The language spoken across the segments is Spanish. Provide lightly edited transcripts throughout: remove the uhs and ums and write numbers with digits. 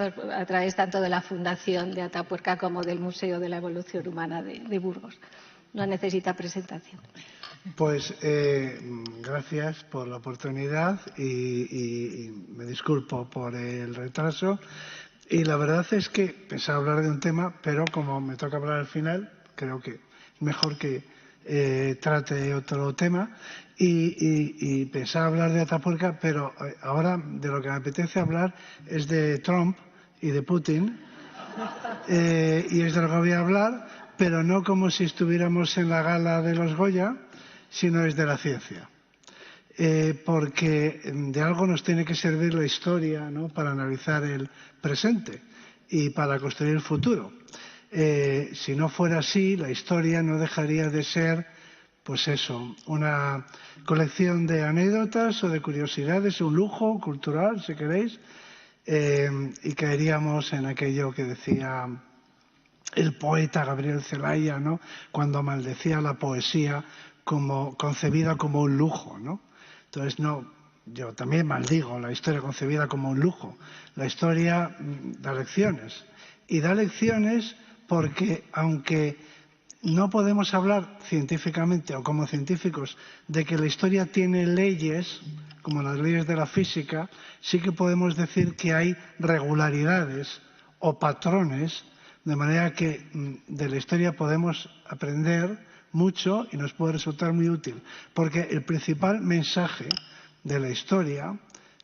a través tanto de la Fundación de Atapuerca como del Museo de la Evolución Humana de Burgos. No necesita presentación. Pues gracias por la oportunidad y me disculpo por el retraso. Y la verdad es que pensaba hablar de un tema, pero como me toca hablar al final, creo que es mejor que trate otro tema. Y pensaba hablar de Atapuerca, pero ahora de lo que me apetece hablar es de Trump y de Putin. Y es de lo que voy a hablar, pero no como si estuviéramos en la gala de los Goya, sino desde la ciencia. Porque de algo nos tiene que servir la historia, ¿no?, para analizar el presente y para construir el futuro. Si no fuera así, la historia no dejaría de ser, pues eso, una colección de anécdotas o de curiosidades, un lujo cultural, si queréis, y caeríamos en aquello que decía el poeta Gabriel Celaya, ¿no?, cuando maldecía la poesía como concebida como un lujo, ¿no? Entonces, no, yo también maldigo la historia concebida como un lujo. La historia da lecciones. Y da lecciones porque, aunque no podemos hablar científicamente o como científicos de que la historia tiene leyes, como las leyes de la física, sí que podemos decir que hay regularidades o patrones, de manera que de la historia podemos aprender mucho y nos puede resultar muy útil. Porque el principal mensaje de la historia,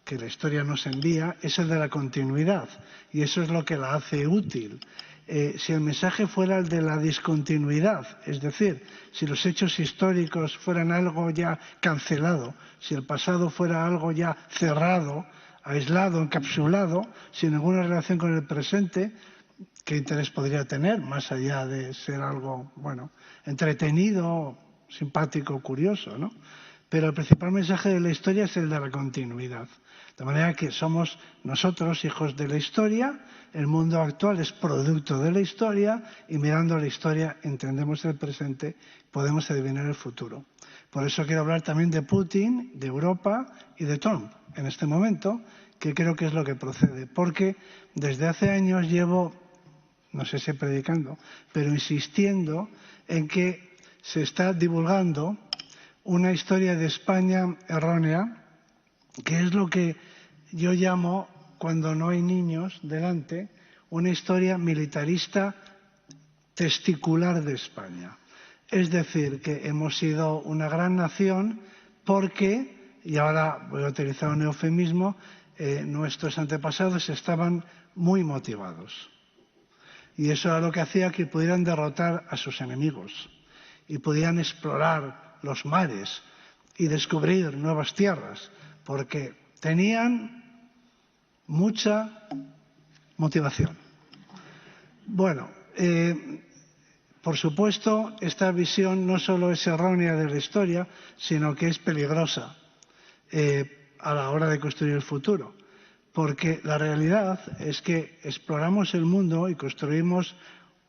que la historia nos envía, es el de la continuidad. Y eso es lo que la hace útil. Si el mensaje fuera el de la discontinuidad, es decir, si los hechos históricos fueran algo ya cancelado, si el pasado fuera algo ya cerrado, aislado, encapsulado, sin ninguna relación con el presente, ¿qué interés podría tener más allá de ser algo, bueno, entretenido, simpático, curioso, ¿no? Pero el principal mensaje de la historia es el de la continuidad. De manera que somos nosotros hijos de la historia, el mundo actual es producto de la historia y mirando la historia entendemos el presente, podemos adivinar el futuro. Por eso quiero hablar también de Putin, de Europa y de Trump en este momento, que creo que es lo que procede. Porque desde hace años llevo, no sé si predicando, pero insistiendo en que se está divulgando una historia de España errónea, que es lo que yo llamo, cuando no hay niños delante, una historia militarista testicular de España. Es decir, que hemos sido una gran nación porque, y ahora voy a utilizar un eufemismo, nuestros antepasados estaban muy motivados. Y eso era lo que hacía que pudieran derrotar a sus enemigos y pudieran explorar los mares y descubrir nuevas tierras, porque tenían mucha motivación. Bueno, por supuesto, esta visión no solo es errónea de la historia, sino que es peligrosa a la hora de construir el futuro. Porque la realidad es que exploramos el mundo y construimos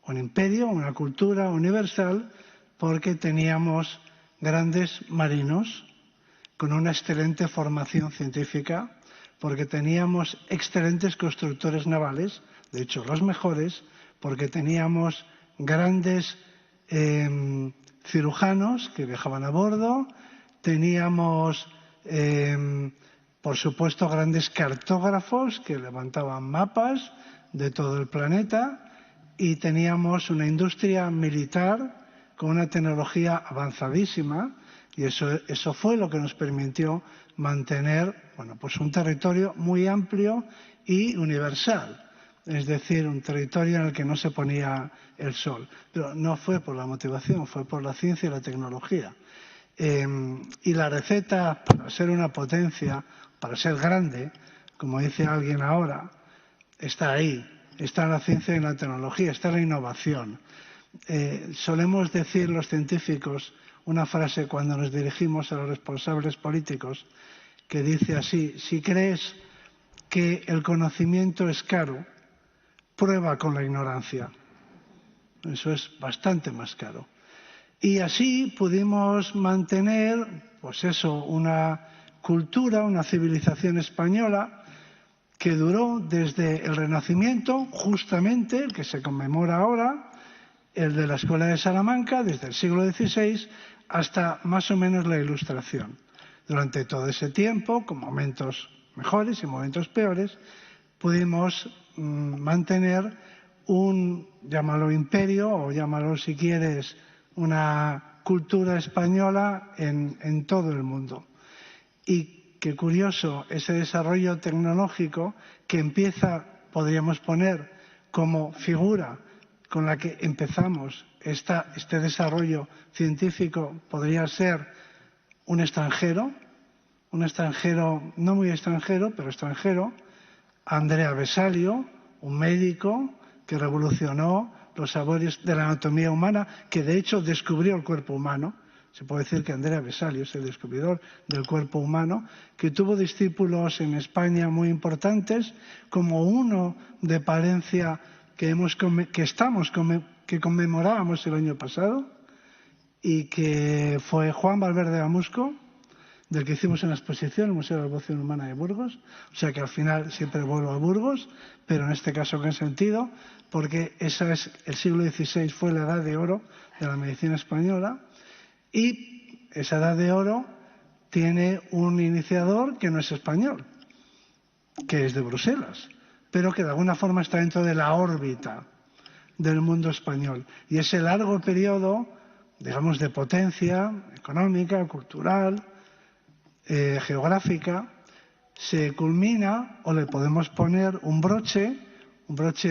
un imperio, una cultura universal, porque teníamos grandes marinos con una excelente formación científica, porque teníamos excelentes constructores navales, de hecho los mejores, porque teníamos grandes cirujanos que viajaban a bordo, teníamos por supuesto grandes cartógrafos que levantaban mapas de todo el planeta y teníamos una industria militar con una tecnología avanzadísima y eso fue lo que nos permitió mantener, bueno, pues un territorio muy amplio y universal, es decir, un territorio en el que no se ponía el sol. Pero no fue por la motivación, fue por la ciencia y la tecnología. Y la receta para ser una potencia, para ser grande, como dice alguien ahora, está ahí, está en la ciencia y en la tecnología, está en la innovación. Solemos decir los científicos una frase cuando nos dirigimos a los responsables políticos que dice así: si crees que el conocimiento es caro, prueba con la ignorancia. Eso es bastante más caro. Y así pudimos mantener, pues eso, una cultura, una civilización española que duró desde el Renacimiento, justamente el que se conmemora ahora, el de la Escuela de Salamanca, desde el siglo XVI hasta más o menos la Ilustración. Durante todo ese tiempo, con momentos mejores y momentos peores, pudimos mantener llámalo imperio o llámalo si quieres, una cultura española en todo el mundo. Y qué curioso ese desarrollo tecnológico que empieza, podríamos poner como figura con la que empezamos este desarrollo científico, podría ser un extranjero no muy extranjero, pero extranjero, Andrea Vesalio, un médico que revolucionó los sabores de la anatomía humana, que de hecho descubrió el cuerpo humano. Se puede decir que Andrea Vesalio es el descubridor del cuerpo humano, que tuvo discípulos en España muy importantes, como uno de Palencia que conmemorábamos el año pasado, y que fue Juan Valverde Amusco, del que hicimos una exposición en el Museo de la Evolución Humana de Burgos. O sea que al final siempre vuelvo a Burgos, pero en este caso ¿qué sentido? Porque el siglo XVI fue la edad de oro de la medicina española, y esa edad de oro tiene un iniciador que no es español, que es de Bruselas, pero que de alguna forma está dentro de la órbita del mundo español. Y ese largo periodo, digamos, de potencia económica, cultural, geográfica, se culmina, o le podemos poner un broche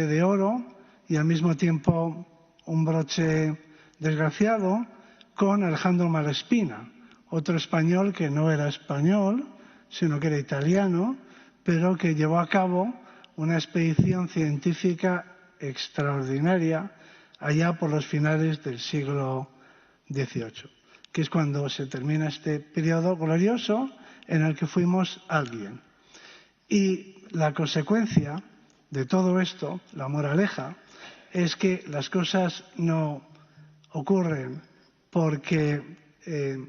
de oro y al mismo tiempo un broche desgraciado, con Alejandro Malespina, otro español que no era español, sino que era italiano, pero que llevó a cabo una expedición científica extraordinaria allá por los finales del siglo XVIII, que es cuando se termina este periodo glorioso en el que fuimos alguien. Y la consecuencia de todo esto, la moraleja, es que las cosas no ocurren porque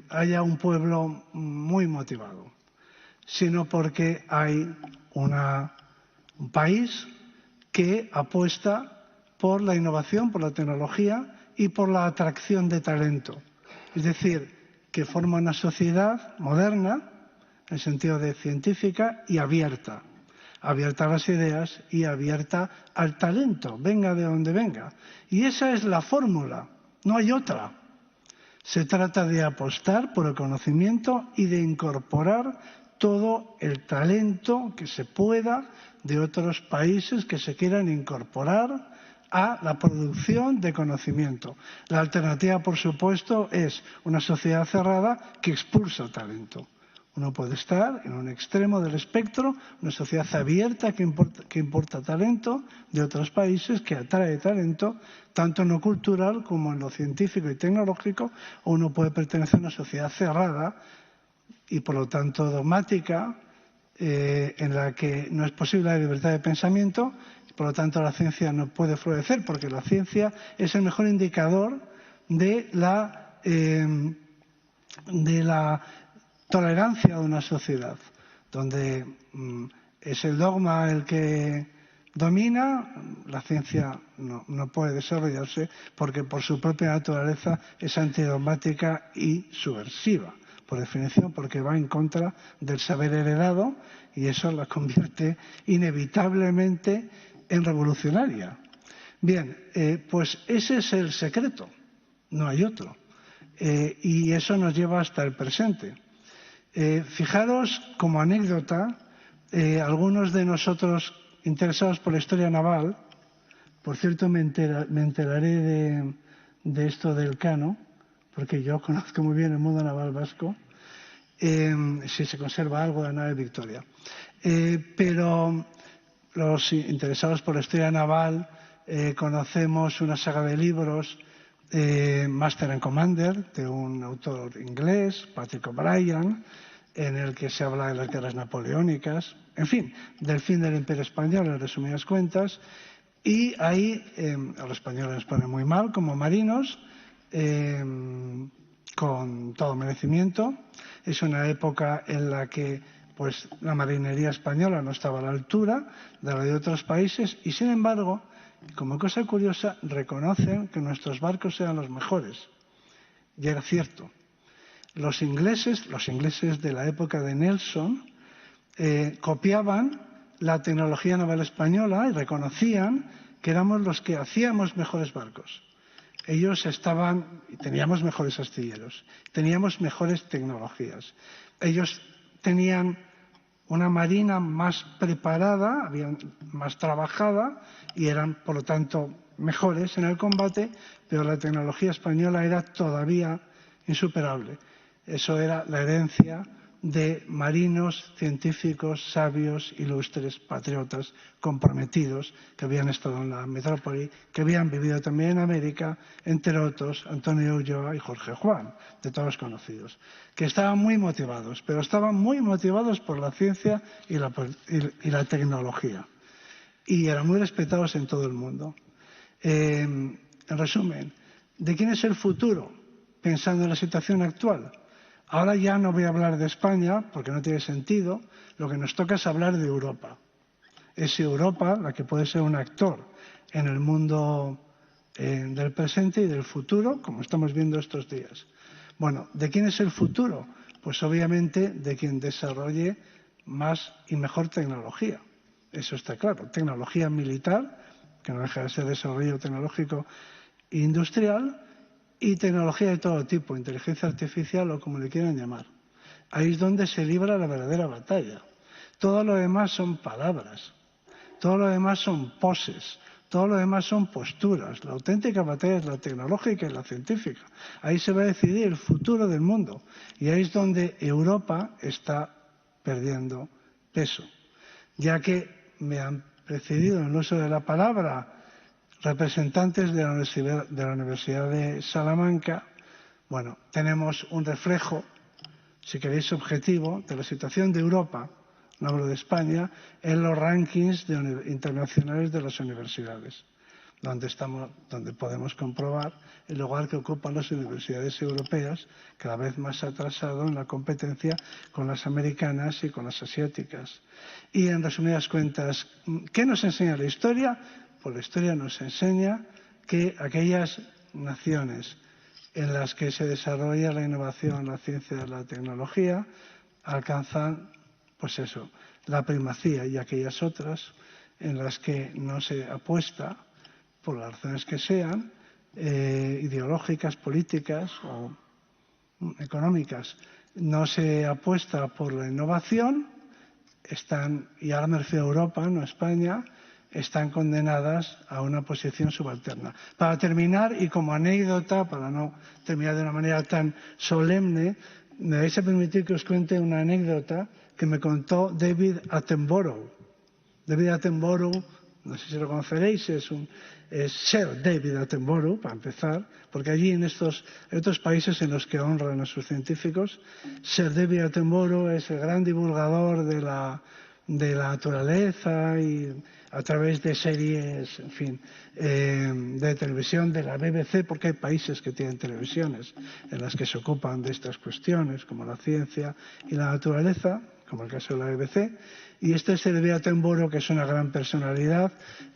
haya un pueblo muy motivado, sino porque hay un país que apuesta por la innovación, por la tecnología y por la atracción de talento. Es decir, que forma una sociedad moderna, en el sentido de científica, y abierta a las ideas y abierta al talento, venga de donde venga. Y esa es la fórmula, no hay otra. Se trata de apostar por el conocimiento y de incorporar todo el talento que se pueda de otros países que se quieran incorporar a la producción de conocimiento. La alternativa, por supuesto, es una sociedad cerrada que expulsa talento. Uno puede estar en un extremo del espectro, una sociedad abierta que importa talento de otros países, que atrae talento, tanto en lo cultural como en lo científico y tecnológico, o uno puede pertenecer a una sociedad cerrada y, por lo tanto, dogmática, en la que no es posible la libertad de pensamiento, y por lo tanto la ciencia no puede florecer, porque la ciencia es el mejor indicador de la tolerancia de una sociedad, donde es el dogma el que domina. La ciencia no puede desarrollarse porque por su propia naturaleza es antidogmática y subversiva, por definición, porque va en contra del saber heredado, y eso la convierte inevitablemente en revolucionaria. Bien, pues ese es el secreto, no hay otro, y eso nos lleva hasta el presente. Fijaros, como anécdota, algunos de nosotros interesados por la historia naval, por cierto me enteraré de esto del Cano, porque yo conozco muy bien el mundo naval vasco, si se conserva algo de la nave Victoria. Pero los interesados por la historia naval conocemos una saga de libros, Master and Commander, de un autor inglés, Patrick O'Brien, en el que se habla de las guerras napoleónicas, en fin, del fin del Imperio Español, en resumidas cuentas. Y ahí a los españoles nos ponen muy mal como marinos, con todo merecimiento. Es una época en la que pues la marinería española no estaba a la altura de la de otros países y, sin embargo, como cosa curiosa, reconocen que nuestros barcos eran los mejores. Y era cierto. Los ingleses de la época de Nelson, copiaban la tecnología naval española y reconocían que éramos los que hacíamos mejores barcos. Ellos teníamos mejores astilleros, teníamos mejores tecnologías. Ellos tenían una marina más preparada, más trabajada y eran, por lo tanto, mejores en el combate, pero la tecnología española era todavía insuperable. Eso era la herencia de marinos, científicos, sabios, ilustres, patriotas, comprometidos, que habían estado en la metrópoli, que habían vivido también en América, entre otros Antonio Ulloa y Jorge Juan, de todos conocidos, que estaban muy motivados, pero estaban muy motivados por la ciencia y la tecnología, y eran muy respetados en todo el mundo. En resumen, ¿de quién es el futuro? Pensando en la situación actual. Ahora ya no voy a hablar de España, porque no tiene sentido. Lo que nos toca es hablar de Europa. Es Europa la que puede ser un actor en el mundo del presente y del futuro, como estamos viendo estos días. Bueno, ¿de quién es el futuro? Pues obviamente de quien desarrolle más y mejor tecnología. Eso está claro. Tecnología militar, que no deja de ser desarrollo tecnológico e industrial, y tecnología de todo tipo, inteligencia artificial o como le quieran llamar. Ahí es donde se libra la verdadera batalla. Todo lo demás son palabras, todo lo demás son poses, todo lo demás son posturas. La auténtica batalla es la tecnológica y la científica. Ahí se va a decidir el futuro del mundo y ahí es donde Europa está perdiendo peso. Ya que me han precedido en el uso de la palabra representantes de la Universidad de Salamanca, bueno, tenemos un reflejo, si queréis objetivo, de la situación de Europa, no hablo de España, en los rankings internacionales de las universidades, donde podemos comprobar el lugar que ocupan las universidades europeas, cada vez más atrasado en la competencia con las americanas y con las asiáticas. Y en resumidas cuentas, ¿qué nos enseña la historia? Pues la historia nos enseña que aquellas naciones en las que se desarrolla la innovación, la ciencia y la tecnología alcanzan, pues eso, la primacía, y aquellas otras en las que no se apuesta, por las razones que sean, ideológicas, políticas o económicas, no se apuesta por la innovación, y ahora me refiero a Europa, no a España, están condenadas a una posición subalterna. Para terminar, y como anécdota, para no terminar de una manera tan solemne, me vais a permitir que os cuente una anécdota que me contó David Attenborough. David Attenborough, no sé si lo conoceréis, es Sir David Attenborough, para empezar, porque allí en otros países en los que honran a sus científicos, Sir David Attenborough es el gran divulgador de la naturaleza y a través de series, en fin, de televisión de la BBC, porque hay países que tienen televisiones en las que se ocupan de estas cuestiones, como la ciencia y la naturaleza, como el caso de la BBC. Y este es David Attenborough, que es una gran personalidad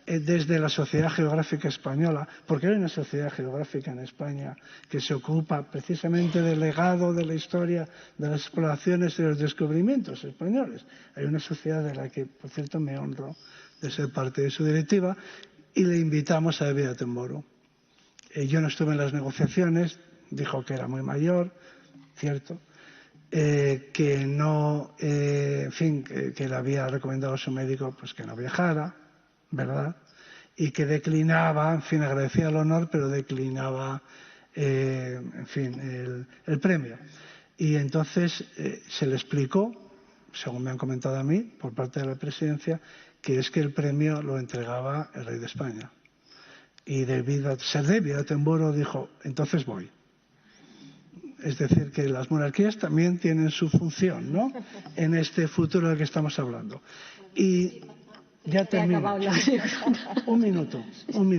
desde la Sociedad Geográfica Española, porque hay una sociedad geográfica en España que se ocupa precisamente del legado de la historia, de las exploraciones y de los descubrimientos españoles. Hay una sociedad de la que, por cierto, me honro de ser parte de su directiva, y le invitamos a David Attenborough. Yo no estuve en las negociaciones, dijo que era muy mayor, cierto, que no, en fin, que le había recomendado a su médico pues que no viajara, ¿verdad? Y que declinaba, en fin, agradecía el honor, pero declinaba, en fin, el premio. Y entonces se le explicó, según me han comentado a mí, por parte de la presidencia, que es que el premio lo entregaba el rey de España. Y Sir David Attenborough dijo, entonces voy. Es decir, que las monarquías también tienen su función, ¿no?, en este futuro del que estamos hablando. Y ya termino. Un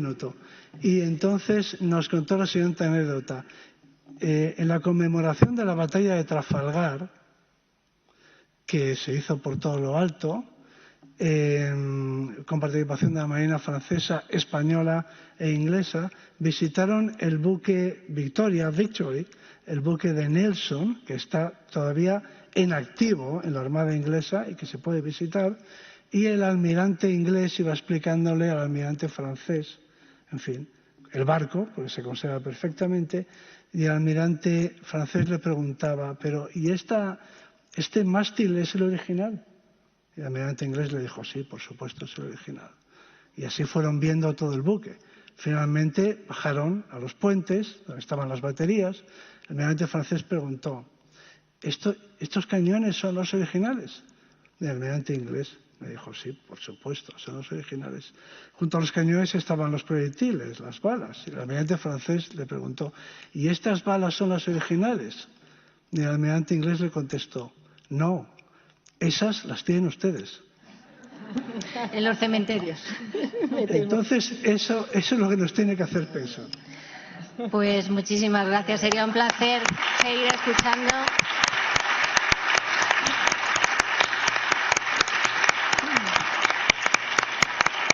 minuto. Y entonces nos contó la siguiente anécdota. En la conmemoración de la batalla de Trafalgar, que se hizo por todo lo alto, con participación de la Marina francesa, española e inglesa, visitaron el buque Victory, el buque de Nelson, que está todavía en activo en la Armada inglesa y que se puede visitar, y el almirante inglés iba explicándole al almirante francés, en fin, el barco, porque se conserva perfectamente, y el almirante francés le preguntaba, pero ¿y este mástil es el original? Y el almirante inglés le dijo, sí, por supuesto, es el original. Y así fueron viendo todo el buque. Finalmente bajaron a los puentes, donde estaban las baterías. El almirante francés preguntó, ¿estos cañones son los originales? Y el almirante inglés le dijo, sí, por supuesto, son los originales. Junto a los cañones estaban los proyectiles, las balas. Y el almirante francés le preguntó, ¿y estas balas son las originales? Y el almirante inglés le contestó, no, esas las tienen ustedes. En los cementerios. Entonces, eso es lo que nos tiene que hacer pensar. Pues muchísimas gracias. Sería un placer seguir escuchando.